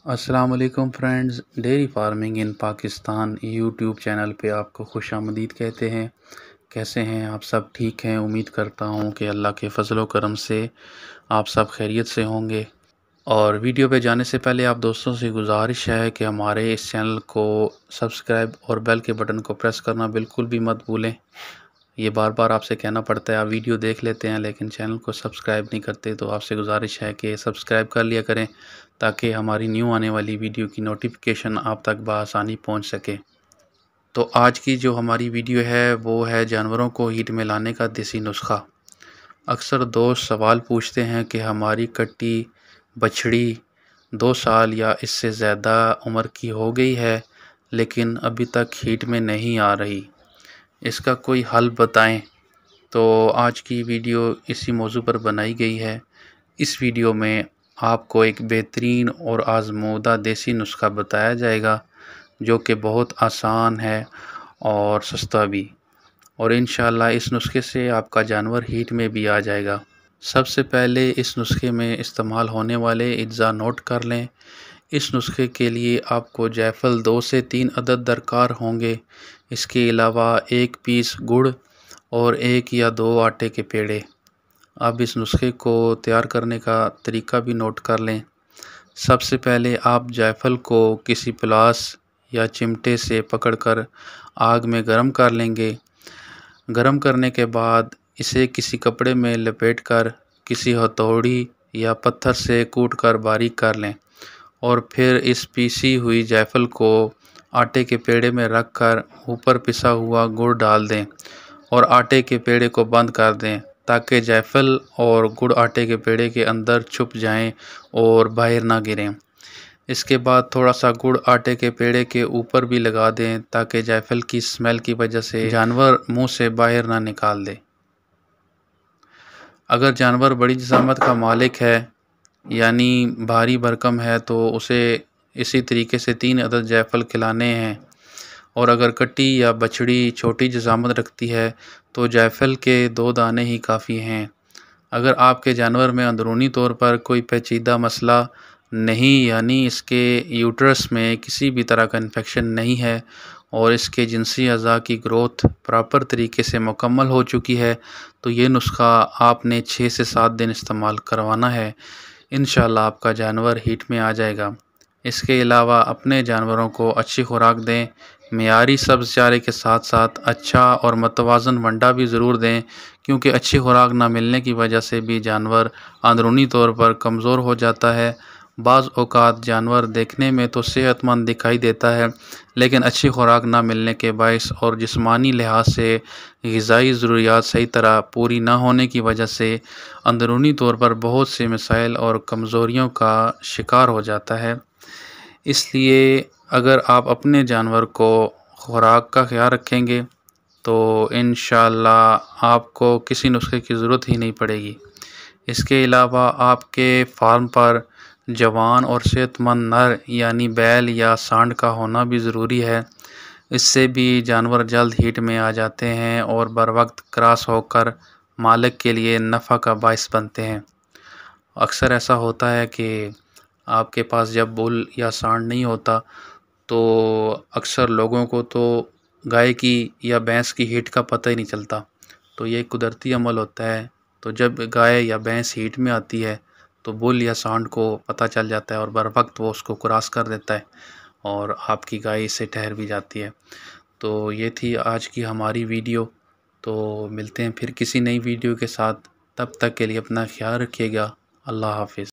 अस्सलाम वालेकुम friends, dairy farming in Pakistan YouTube channel पे आपको खुशामदीद कहते हैं। कैसे हैं आप सब? ठीक हैं? उम्मीद करता हूँ कि अल्लाह के फजल व करम से आप सब खैरियत से होंगे। और वीडियो पे जाने से पहले आप दोस्तों से गुजारिश है कि हमारे इस चैनल को सब्सक्राइब और बेल के बटन को प्रेस करना बिल्कुल भी मत भूलें। ये बार बार आपसे कहना पड़ता है, आप वीडियो देख लेते हैं लेकिन चैनल को सब्सक्राइब नहीं करते, तो आपसे गुजारिश है कि सब्सक्राइब कर लिया करें ताकि हमारी न्यू आने वाली वीडियो की नोटिफिकेशन आप तक बआसानी पहुंच सके। तो आज की जो हमारी वीडियो है वो है जानवरों को हीट में लाने का देसी नुस्खा। अक्सर दोस्त सवाल पूछते हैं कि हमारी कट्टी बछड़ी 2 साल या इससे ज़्यादा उम्र की हो गई है लेकिन अभी तक हीट में नहीं आ रही, इसका कोई हल बताएं। तो आज की वीडियो इसी मौजू पर बनाई गई है। इस वीडियो में आपको एक बेहतरीन और आज़मूदा देसी नुस्खा बताया जाएगा जो कि बहुत आसान है और सस्ता भी, और इंशाल्लाह इस नुस्खे से आपका जानवर हीट में भी आ जाएगा। सबसे पहले इस नुस्खे में इस्तेमाल होने वाले अज्जा नोट कर लें। इस नुस्खे के लिए आपको जायफल 2 से 3 अदद दरकार होंगे। इसके अलावा 1 पीस गुड़ और 1 या 2 आटे के पेड़े। अब इस नुस्खे को तैयार करने का तरीका भी नोट कर लें। सबसे पहले आप जायफल को किसी प्लास या चिमटे से पकड़कर आग में गर्म कर लेंगे। गर्म करने के बाद इसे किसी कपड़े में लपेटकर किसी हथौड़ी या पत्थर से कूटकर बारीक कर लें और फिर इस पीसी हुई जायफल को आटे के पेड़े में रखकर ऊपर पिसा हुआ गुड़ डाल दें और आटे के पेड़े को बंद कर दें ताकि जायफल और गुड़ आटे के पेड़े के अंदर छुप जाएं और बाहर ना गिरें। इसके बाद थोड़ा सा गुड़ आटे के पेड़े के ऊपर भी लगा दें ताकि जायफल की स्मेल की वजह से जानवर मुंह से बाहर ना निकाल दे। अगर जानवर बड़ी जिसामत का मालिक है यानी भारी भरकम है तो उसे इसी तरीके से 3 अदद जायफल खिलाने हैं, और अगर कट्टी या बछड़ी छोटी जिसामत रखती है तो जायफल के 2 दाने ही काफ़ी हैं। अगर आपके जानवर में अंदरूनी तौर पर कोई पेचीदा मसला नहीं यानी इसके यूट्रस में किसी भी तरह का इन्फेक्शन नहीं है और इसके जिनसी अज़ा की ग्रोथ प्रॉपर तरीके से मुकम्मल हो चुकी है, तो ये नुस्खा आपने 6 से 7 दिन इस्तेमाल करवाना है। इंशाल्लाह आपका जानवर हीट में आ जाएगा। इसके अलावा अपने जानवरों को अच्छी खुराक दें। मियारी सब्ज़ चारे के साथ साथ अच्छा और मतवाज़न वंडा भी ज़रूर दें, क्योंकि अच्छी खुराक ना मिलने की वजह से भी जानवर अंदरूनी तौर पर कमज़ोर हो जाता है। बाज़ औक़ात जानवर देखने में तो सेहतमंद दिखाई देता है लेकिन अच्छी खुराक ना मिलने के बायस और जिस्मानी लिहाज से ग़िज़ाई ज़रूरियात सही तरह पूरी ना होने की वजह से अंदरूनी तौर पर बहुत से मसाइल और कमज़ोरियों का शिकार हो जाता है। इसलिए अगर आप अपने जानवर को खुराक का ख्याल रखेंगे तो इंशाल्लाह आपको किसी नुस्खे की ज़रूरत ही नहीं पड़ेगी। इसके अलावा आपके फार्म पर जवान और सेहतमंद नर यानी बैल या सांड का होना भी ज़रूरी है। इससे भी जानवर जल्द हीट में आ जाते हैं और बर वक्त क्रॉस होकर मालिक के लिए नफ़ा का बायस बनते हैं। अक्सर ऐसा होता है कि आपके पास जब बुल या सांड नहीं होता तो अक्सर लोगों को तो गाय की या भैंस की हीट का पता ही नहीं चलता, तो ये कुदरती अमल होता है। तो जब गाय या भैंस हीट में आती है तो बुल या सांड को पता चल जाता है और बर वक्त वो उसको क्रॉस कर देता है और आपकी गाय इससे ठहर भी जाती है। तो ये थी आज की हमारी वीडियो। तो मिलते हैं फिर किसी नई वीडियो के साथ, तब तक के लिए अपना ख्याल रखिएगा। अल्लाह हाफिज़।